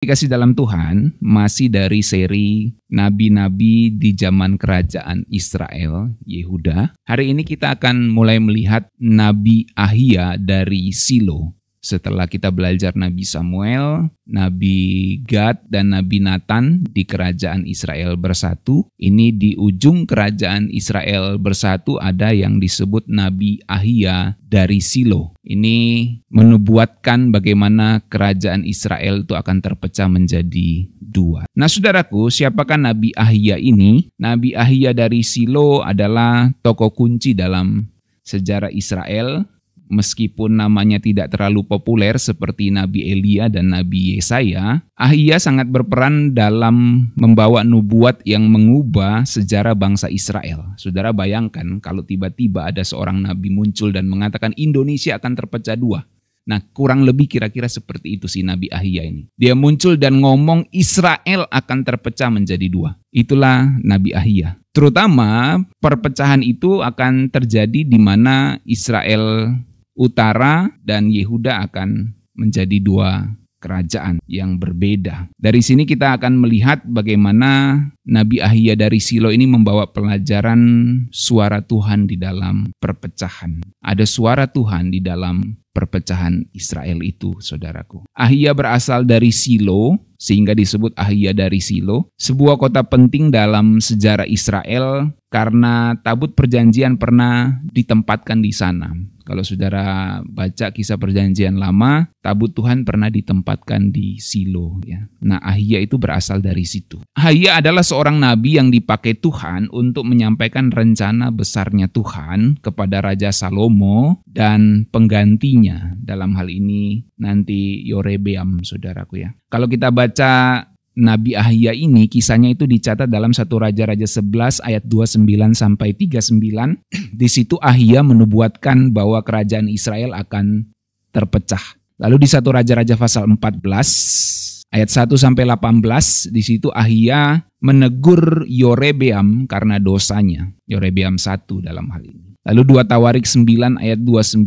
Dikasih dalam Tuhan, masih dari seri Nabi-Nabi di zaman kerajaan Israel, Yehuda. Hari ini kita akan mulai melihat Nabi Ahiya dari Silo. Setelah kita belajar Nabi Samuel, Nabi Gad, dan Nabi Nathan di kerajaan Israel bersatu, ini di ujung kerajaan Israel bersatu ada yang disebut Nabi Ahiya dari Silo. Ini menubuatkan bagaimana kerajaan Israel itu akan terpecah menjadi dua. Nah saudaraku, siapakah Nabi Ahiya ini? Nabi Ahiya dari Silo adalah tokoh kunci dalam sejarah Israel. Meskipun namanya tidak terlalu populer seperti Nabi Elia dan Nabi Yesaya, Ahiya sangat berperan dalam membawa nubuat yang mengubah sejarah bangsa Israel. Saudara bayangkan kalau tiba-tiba ada seorang nabi muncul dan mengatakan Indonesia akan terpecah dua. Nah, kurang lebih kira-kira seperti itu si Nabi Ahiya ini. Dia muncul dan ngomong Israel akan terpecah menjadi dua. Itulah Nabi Ahiya. Terutama perpecahan itu akan terjadi di mana Israel Utara dan Yehuda akan menjadi dua kerajaan yang berbeda. Dari sini kita akan melihat bagaimana Nabi Ahiya dari Silo ini membawa pelajaran suara Tuhan di dalam perpecahan. Ada suara Tuhan di dalam perpecahan Israel itu, saudaraku. Ahiya berasal dari Silo, sehingga disebut Ahiya dari Silo, sebuah kota penting dalam sejarah Israel karena tabut perjanjian pernah ditempatkan di sana. Kalau saudara baca kisah perjanjian lama, tabut Tuhan pernah ditempatkan di Silo. Ya. Nah, Ahiya itu berasal dari situ. Ahiya adalah seorang nabi yang dipakai Tuhan untuk menyampaikan rencana besarnya Tuhan kepada Raja Salomo dan penggantinya. Dalam hal ini nanti Yorebeam, saudaraku ya. Kalau kita baca Nabi Ahiya ini, kisahnya itu dicatat dalam 1 Raja-Raja 11 ayat 29 sampai 39. Di situ Ahiya menubuatkan bahwa kerajaan Israel akan terpecah. Lalu di 1 Raja-Raja pasal 14 ayat 1 sampai 18, di situ Ahiya menegur Yorebeam karena dosanya. Yorebeam 1 dalam hal ini. Lalu 2 Tawarik 9 ayat 29,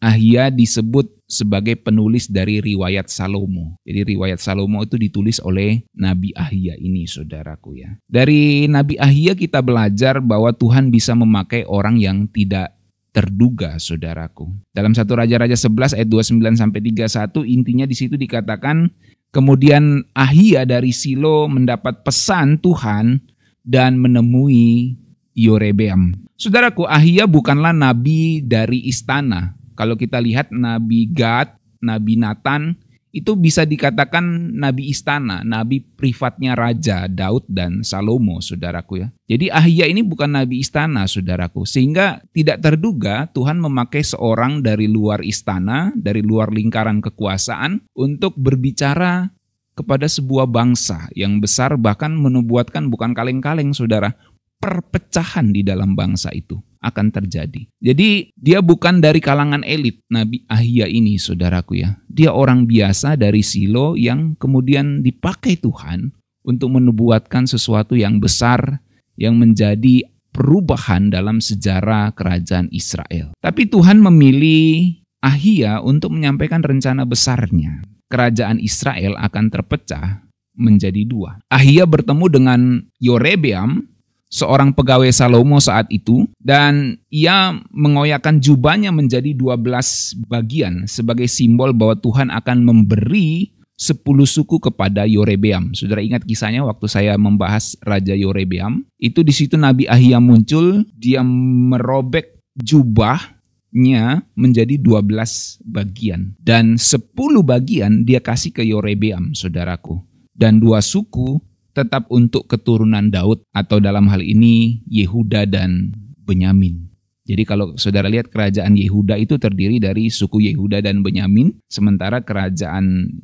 Ahiya disebut sebagai penulis dari riwayat Salomo. Jadi riwayat Salomo itu ditulis oleh Nabi Ahiya ini, saudaraku ya. Dari Nabi Ahiya kita belajar bahwa Tuhan bisa memakai orang yang tidak terduga, saudaraku. Dalam 1 Raja-Raja 11 ayat 29 sampai 31, intinya di situ dikatakan, kemudian Ahiya dari Silo mendapat pesan Tuhan dan menemui Yorebeam. Saudaraku, Ahiya bukanlah nabi dari istana. Kalau kita lihat Nabi Gad, Nabi Nathan, itu bisa dikatakan nabi istana, nabi privatnya Raja Daud dan Salomo, saudaraku ya. Jadi Ahiya ini bukan nabi istana, saudaraku. Sehingga tidak terduga Tuhan memakai seorang dari luar istana, dari luar lingkaran kekuasaan untuk berbicara kepada sebuah bangsa yang besar, bahkan menubuatkan bukan kaleng-kaleng, saudara. Perpecahan di dalam bangsa itu akan terjadi. Jadi dia bukan dari kalangan elit Nabi Ahiya ini, saudaraku ya. Dia orang biasa dari Silo yang kemudian dipakai Tuhan untuk menubuatkan sesuatu yang besar yang menjadi perubahan dalam sejarah kerajaan Israel. Tapi Tuhan memilih Ahiya untuk menyampaikan rencana besarnya. Kerajaan Israel akan terpecah menjadi dua. Ahiya bertemu dengan Yorebeam, seorang pegawai Salomo saat itu, dan ia mengoyakkan jubahnya menjadi 12 bagian sebagai simbol bahwa Tuhan akan memberi 10 suku kepada Yorebeam. Saudara ingat kisahnya waktu saya membahas Raja Yorebeam, itu di situ Nabi Ahiya muncul, dia merobek jubahnya menjadi 12 bagian. Dan 10 bagian dia kasih ke Yorebeam, saudaraku. Dan 2 suku tetap untuk keturunan Daud, atau dalam hal ini Yehuda dan Benyamin. Jadi kalau saudara lihat kerajaan Yehuda itu terdiri dari suku Yehuda dan Benyamin, sementara kerajaan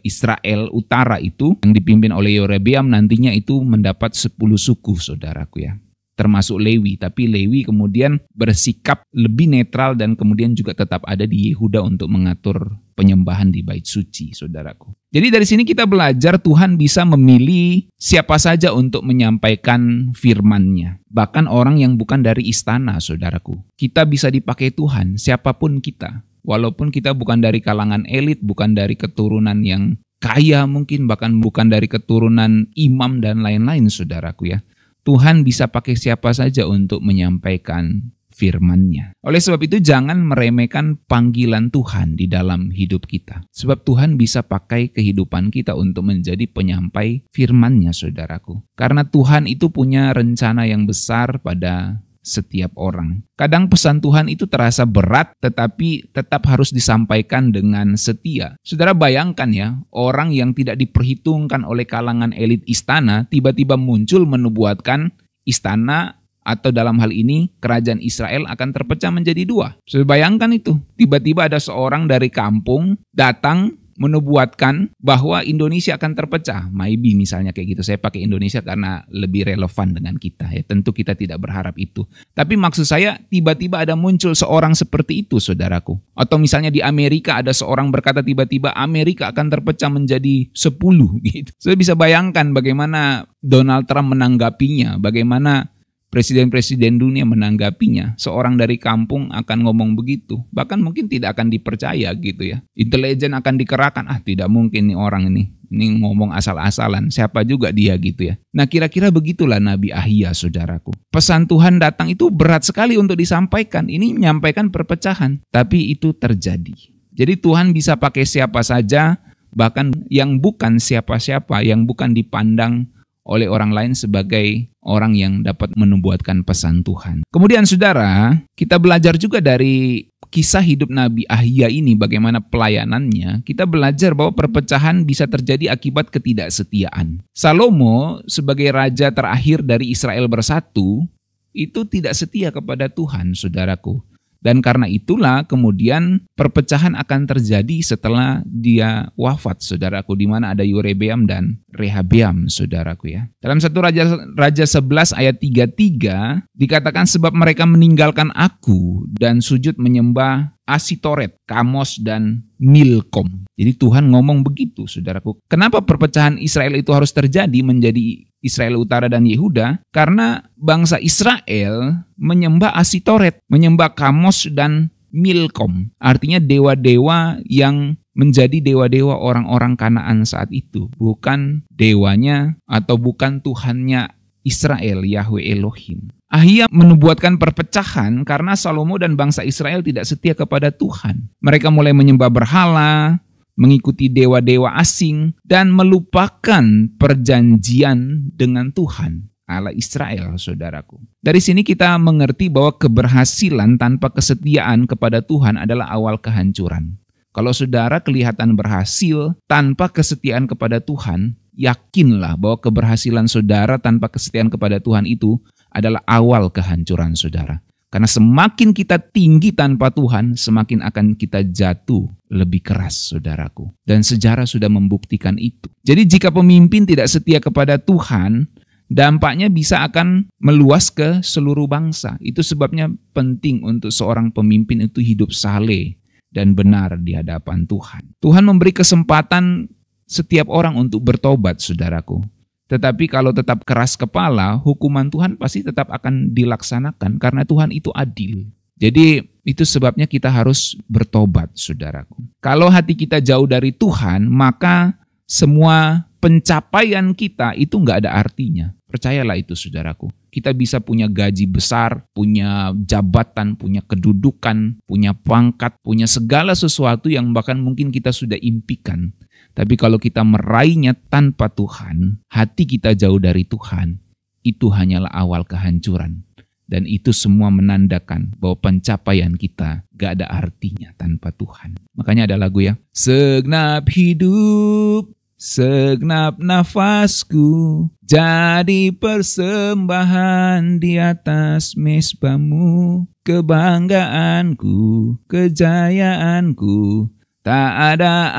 Israel Utara itu yang dipimpin oleh Yorebeam nantinya itu mendapat 10 suku, saudaraku ya. Termasuk Lewi, tapi Lewi kemudian bersikap lebih netral dan kemudian juga tetap ada di Yehuda untuk mengatur penyembahan di bait suci, saudaraku. Jadi dari sini kita belajar Tuhan bisa memilih siapa saja untuk menyampaikan firman-Nya. Bahkan orang yang bukan dari istana, saudaraku. Kita bisa dipakai Tuhan, siapapun kita. Walaupun kita bukan dari kalangan elit, bukan dari keturunan yang kaya mungkin, bahkan bukan dari keturunan imam dan lain-lain saudaraku ya. Tuhan bisa pakai siapa saja untuk menyampaikan firman-Nya. Oleh sebab itu jangan meremehkan panggilan Tuhan di dalam hidup kita. Sebab Tuhan bisa pakai kehidupan kita untuk menjadi penyampai firman-Nya saudaraku. Karena Tuhan itu punya rencana yang besar pada setiap orang. Kadang pesan Tuhan itu terasa berat tetapi tetap harus disampaikan dengan setia. Saudara bayangkan ya, orang yang tidak diperhitungkan oleh kalangan elit istana tiba-tiba muncul menubuatkan istana atau dalam hal ini kerajaan Israel akan terpecah menjadi dua. Saudara bayangkan itu, tiba-tiba ada seorang dari kampung datang menubuatkan bahwa Indonesia akan terpecah. Maybe misalnya kayak gitu. Saya pakai Indonesia karena lebih relevan dengan kita ya. Tentu kita tidak berharap itu. Tapi maksud saya tiba-tiba ada muncul seorang seperti itu saudaraku. Atau misalnya di Amerika ada seorang berkata tiba-tiba Amerika akan terpecah menjadi 10 gitu. Saya bisa bayangkan bagaimana Donald Trump menanggapinya, bagaimana presiden-presiden dunia menanggapinya. Seorang dari kampung akan ngomong begitu. Bahkan mungkin tidak akan dipercaya gitu ya. Intelijen akan dikerahkan. Tidak mungkin nih orang ini. Ini ngomong asal-asalan. Siapa juga dia gitu ya. Nah kira-kira begitulah Nabi Ahia saudaraku. Pesan Tuhan datang itu berat sekali untuk disampaikan. Ini menyampaikan perpecahan. Tapi itu terjadi. Jadi Tuhan bisa pakai siapa saja. Bahkan yang bukan siapa-siapa. Yang bukan dipandang oleh orang lain sebagai orang yang dapat menubuatkan pesan Tuhan. Kemudian saudara, kita belajar juga dari kisah hidup Nabi Ahia ini bagaimana pelayanannya. Kita belajar bahwa perpecahan bisa terjadi akibat ketidaksetiaan. Salomo sebagai raja terakhir dari Israel bersatu, itu tidak setia kepada Tuhan, saudaraku. Dan karena itulah kemudian perpecahan akan terjadi setelah dia wafat, saudaraku, di mana ada Yerobeam dan Rehabeam, saudaraku ya. Dalam 1 Raja 11 ayat 33 dikatakan sebab mereka meninggalkan aku dan sujud menyembah Asitoret, Kamos dan Milkom. Jadi Tuhan ngomong begitu, saudaraku. Kenapa perpecahan Israel itu harus terjadi menjadi Israel Utara dan Yehuda? Karena bangsa Israel menyembah Asitoret, menyembah Kamos dan Milkom. Artinya dewa-dewa yang menjadi dewa-dewa orang-orang Kanaan saat itu. Bukan dewanya atau bukan Tuhannya Israel, Yahweh Elohim. Ahia menubuatkan perpecahan karena Salomo dan bangsa Israel tidak setia kepada Tuhan. Mereka mulai menyembah berhala, mengikuti dewa-dewa asing, dan melupakan perjanjian dengan Tuhan, Allah Israel, saudaraku. Dari sini kita mengerti bahwa keberhasilan tanpa kesetiaan kepada Tuhan adalah awal kehancuran. Kalau saudara kelihatan berhasil tanpa kesetiaan kepada Tuhan, yakinlah bahwa keberhasilan saudara tanpa kesetiaan kepada Tuhan itu adalah awal kehancuran saudara. Karena semakin kita tinggi tanpa Tuhan, semakin akan kita jatuh lebih keras, saudaraku. Dan sejarah sudah membuktikan itu. Jadi jika pemimpin tidak setia kepada Tuhan, dampaknya bisa akan meluas ke seluruh bangsa. Itu sebabnya penting untuk seorang pemimpin itu hidup saleh dan benar di hadapan Tuhan. Tuhan memberi kesempatan setiap orang untuk bertobat, saudaraku. Tetapi kalau tetap keras kepala, hukuman Tuhan pasti tetap akan dilaksanakan karena Tuhan itu adil. Jadi itu sebabnya kita harus bertobat, saudaraku. Kalau hati kita jauh dari Tuhan, maka semua pencapaian kita itu nggak ada artinya. Percayalah itu, saudaraku. Kita bisa punya gaji besar, punya jabatan, punya kedudukan, punya pangkat, punya segala sesuatu yang bahkan mungkin kita sudah impikan. Tapi kalau kita meraihnya tanpa Tuhan, hati kita jauh dari Tuhan, itu hanyalah awal kehancuran. Dan itu semua menandakan bahwa pencapaian kita gak ada artinya tanpa Tuhan. Makanya ada lagu ya. Segenap hidup, segenap nafasku, jadi persembahan di atas mezbamu. Kebanggaanku, kejayaanku, tak ada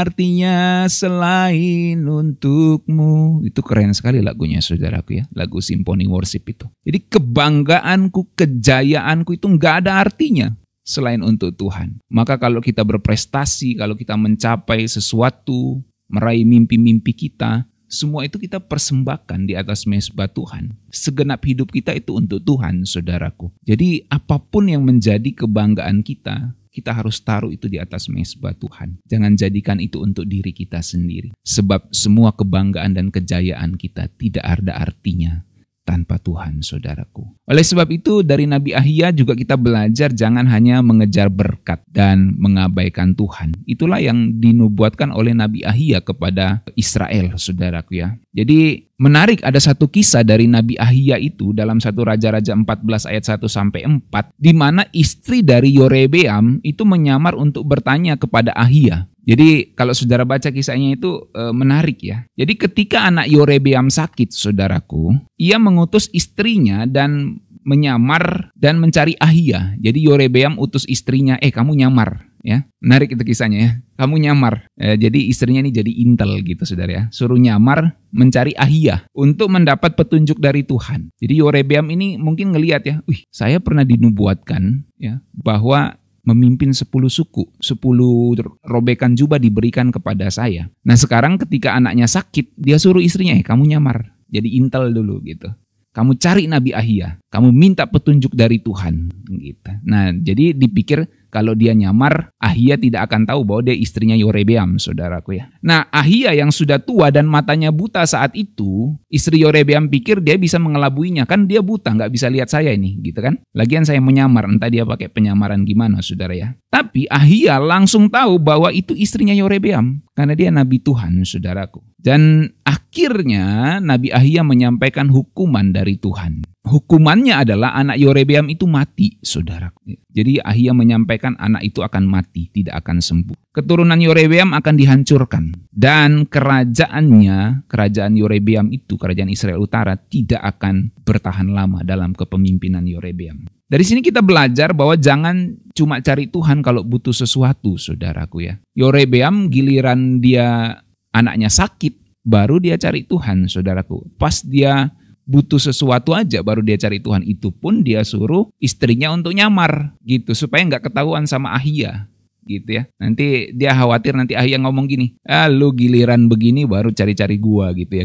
artinya selain untukmu. Itu keren sekali lagunya, saudaraku ya. Lagu Symphony Worship itu. Jadi kebanggaanku, kejayaanku itu nggak ada artinya selain untuk Tuhan. Maka kalau kita berprestasi, kalau kita mencapai sesuatu, meraih mimpi-mimpi kita, semua itu kita persembahkan di atas mezbah Tuhan. Segenap hidup kita itu untuk Tuhan, saudaraku. Jadi apapun yang menjadi kebanggaan kita kita harus taruh itu di atas mezbah Tuhan. Jangan jadikan itu untuk diri kita sendiri. Sebab semua kebanggaan dan kejayaan kita tidak ada artinya tanpa Tuhan, saudaraku. Oleh sebab itu, dari Nabi Ahia juga kita belajar jangan hanya mengejar berkat dan mengabaikan Tuhan. Itulah yang dinubuatkan oleh Nabi Ahia kepada Israel, saudaraku ya. Jadi menarik, ada satu kisah dari Nabi Ahia itu dalam 1 Raja-Raja 14 ayat 1-4, di mana istri dari Yorebeam itu menyamar untuk bertanya kepada Ahia. Jadi kalau saudara baca kisahnya itu menarik ya. Jadi ketika anak Yorebeam sakit, saudaraku, ia mengutus istrinya dan menyamar dan mencari Ahia. Jadi Yorebeam utus istrinya, kamu nyamar ya. Menarik itu kisahnya ya. Kamu nyamar. Jadi istrinya ini jadi intel gitu saudara ya. Suruh nyamar mencari Ahia untuk mendapat petunjuk dari Tuhan. Jadi Yorebeam ini mungkin ngelihat ya, saya pernah dinubuatkan ya bahwa memimpin 10 suku, 10 robekan jubah diberikan kepada saya. Nah sekarang ketika anaknya sakit, dia suruh istrinya, kamu nyamar, jadi intel dulu gitu. Kamu cari Nabi Ahia, kamu minta petunjuk dari Tuhan. Gitu. Nah jadi dipikir kalau dia nyamar, Ahia tidak akan tahu bahwa dia istrinya Yorebeam, saudaraku ya. Nah Ahia yang sudah tua dan matanya buta saat itu, istri Yorebeam pikir dia bisa mengelabuinya. Kan dia buta, nggak bisa lihat saya ini, gitu kan. Lagian saya menyamar, entah dia pakai penyamaran gimana, saudara ya. Tapi Ahia langsung tahu bahwa itu istrinya Yorebeam, karena dia Nabi Tuhan, saudaraku. Dan akhirnya Nabi Ahia menyampaikan hukuman dari Tuhan. Hukumannya adalah anak Yorebeam itu mati, saudaraku. Jadi Ahia menyampaikan anak itu akan mati, tidak akan sembuh. Keturunan Yorebeam akan dihancurkan. Dan kerajaan Yorebeam itu, kerajaan Israel Utara, tidak akan bertahan lama dalam kepemimpinan Yorebeam. Dari sini kita belajar bahwa jangan cuma cari Tuhan kalau butuh sesuatu, saudaraku ya. Yorebeam giliran dia anaknya sakit, baru dia cari Tuhan, saudaraku. Pas dia butuh sesuatu aja baru dia cari Tuhan. Itu pun dia suruh istrinya untuk nyamar gitu supaya nggak ketahuan sama Ahia gitu ya. Nanti dia khawatir nanti Ahia ngomong gini, lu giliran begini baru cari-cari gua gitu ya.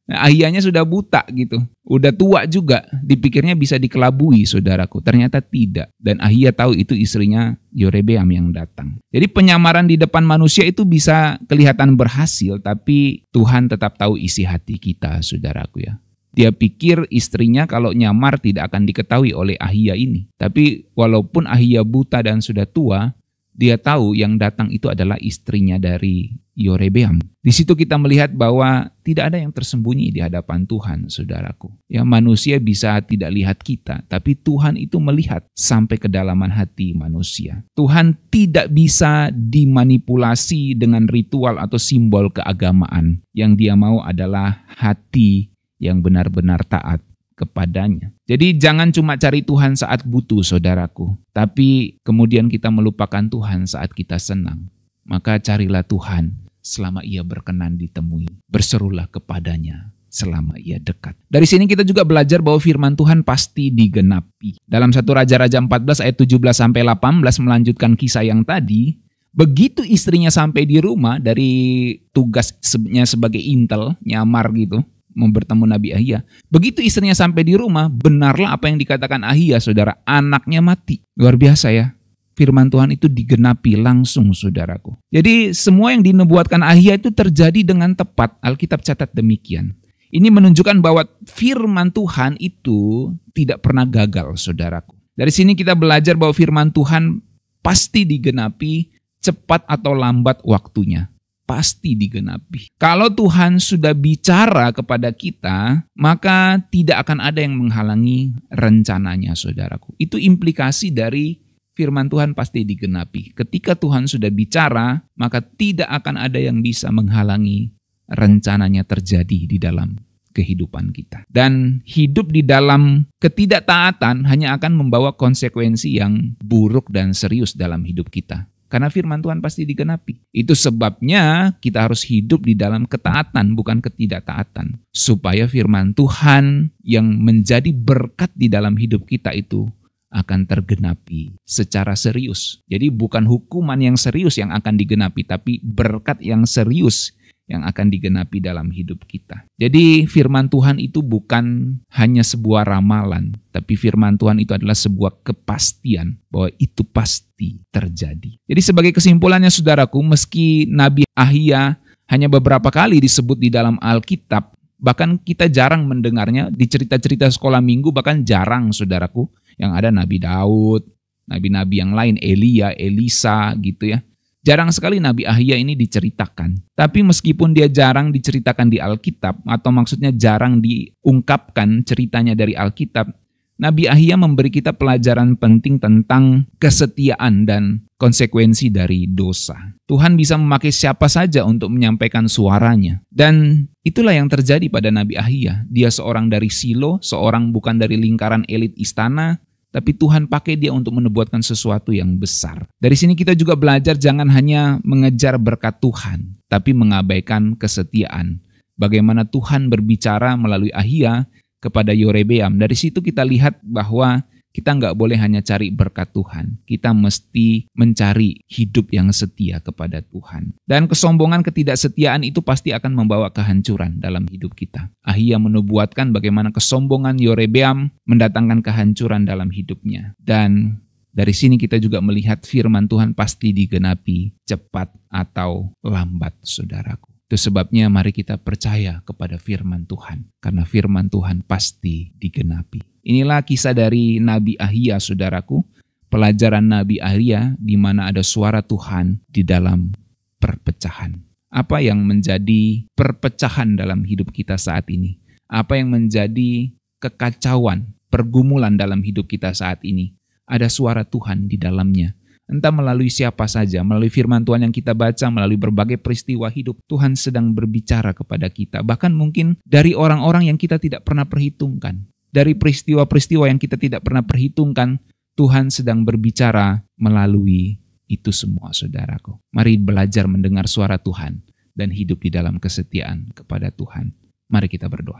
Nah, Ahianya sudah buta gitu, udah tua juga, dipikirnya bisa dikelabui, saudaraku. Ternyata tidak. Dan Ahia tahu itu istrinya Yorebeam yang datang. Jadi penyamaran di depan manusia itu bisa kelihatan berhasil, tapi Tuhan tetap tahu isi hati kita, saudaraku ya. Dia pikir istrinya kalau nyamar tidak akan diketahui oleh Ahia ini. Tapi walaupun Ahia buta dan sudah tua, dia tahu yang datang itu adalah istrinya dari Yorebeam. Di situ kita melihat bahwa tidak ada yang tersembunyi di hadapan Tuhan, saudaraku. Ya, manusia bisa tidak lihat kita, tapi Tuhan itu melihat sampai kedalaman hati manusia. Tuhan tidak bisa dimanipulasi dengan ritual atau simbol keagamaan. Yang dia mau adalah hati yang benar-benar taat kepadanya. Jadi jangan cuma cari Tuhan saat butuh, saudaraku. Tapi kemudian kita melupakan Tuhan saat kita senang. Maka carilah Tuhan selama ia berkenan ditemui. Berserulah kepadanya selama ia dekat. Dari sini kita juga belajar bahwa firman Tuhan pasti digenapi. Dalam 1 Raja-Raja 14 ayat 17-18 melanjutkan kisah yang tadi. Begitu istrinya sampai di rumah dari tugasnya sebagai intel, nyamar gitu, mau bertemu Nabi Ahia. Begitu istrinya sampai di rumah, benarlah apa yang dikatakan Ahia, saudara, anaknya mati. Luar biasa ya. Firman Tuhan itu digenapi langsung, saudaraku. Jadi semua yang dinubuatkan Ahia itu terjadi dengan tepat. Alkitab catat demikian. Ini menunjukkan bahwa firman Tuhan itu tidak pernah gagal, saudaraku. Dari sini kita belajar bahwa firman Tuhan pasti digenapi, cepat atau lambat waktunya. Pasti digenapi. Kalau Tuhan sudah bicara kepada kita, maka tidak akan ada yang menghalangi rencananya, saudaraku. Itu implikasi dari firman Tuhan pasti digenapi. Ketika Tuhan sudah bicara, maka tidak akan ada yang bisa menghalangi rencananya terjadi di dalam kehidupan kita. Dan hidup di dalam ketidaktaatan hanya akan membawa konsekuensi yang buruk dan serius dalam hidup kita. Karena firman Tuhan pasti digenapi. Itu sebabnya kita harus hidup di dalam ketaatan, bukan ketidaktaatan. Supaya firman Tuhan yang menjadi berkat di dalam hidup kita itu akan tergenapi secara serius. Jadi bukan hukuman yang serius yang akan digenapi, tapi berkat yang serius yang akan digenapi dalam hidup kita. Jadi firman Tuhan itu bukan hanya sebuah ramalan, tapi firman Tuhan itu adalah sebuah kepastian bahwa itu pasti terjadi. Jadi sebagai kesimpulannya saudaraku, meski Nabi Ahia hanya beberapa kali disebut di dalam Alkitab, bahkan kita jarang mendengarnya di cerita-cerita sekolah minggu, bahkan jarang saudaraku, yang ada Nabi Daud, nabi-nabi yang lain, Elia, Elisa gitu ya. Jarang sekali Nabi Ahia ini diceritakan. Tapi meskipun dia jarang diceritakan di Alkitab, atau maksudnya jarang diungkapkan ceritanya dari Alkitab, Nabi Ahia memberi kita pelajaran penting tentang kesetiaan dan konsekuensi dari dosa. Tuhan bisa memakai siapa saja untuk menyampaikan suaranya. Dan itulah yang terjadi pada Nabi Ahia. Dia seorang dari Silo, seorang bukan dari lingkaran elit istana, tapi Tuhan pakai dia untuk menubuatkan sesuatu yang besar. Dari sini kita juga belajar jangan hanya mengejar berkat Tuhan, tapi mengabaikan kesetiaan. Bagaimana Tuhan berbicara melalui Ahia kepada Yerobeam. Dari situ kita lihat bahwa kita nggak boleh hanya cari berkat Tuhan. Kita mesti mencari hidup yang setia kepada Tuhan. Dan kesombongan, ketidaksetiaan itu pasti akan membawa kehancuran dalam hidup kita. Ahia menubuatkan bagaimana kesombongan Yerobeam mendatangkan kehancuran dalam hidupnya. Dan dari sini kita juga melihat firman Tuhan pasti digenapi cepat atau lambat, saudaraku. Itu sebabnya mari kita percaya kepada firman Tuhan. Karena firman Tuhan pasti digenapi. Inilah kisah dari Nabi Ahia, saudaraku. Pelajaran Nabi Ahia di mana ada suara Tuhan di dalam perpecahan. Apa yang menjadi perpecahan dalam hidup kita saat ini? Apa yang menjadi kekacauan, pergumulan dalam hidup kita saat ini? Ada suara Tuhan di dalamnya. Entah melalui siapa saja, melalui firman Tuhan yang kita baca, melalui berbagai peristiwa hidup, Tuhan sedang berbicara kepada kita. Bahkan mungkin dari orang-orang yang kita tidak pernah perhitungkan. Dari peristiwa-peristiwa yang kita tidak pernah perhitungkan, Tuhan sedang berbicara melalui itu semua, saudaraku. Mari belajar mendengar suara Tuhan dan hidup di dalam kesetiaan kepada Tuhan. Mari kita berdoa.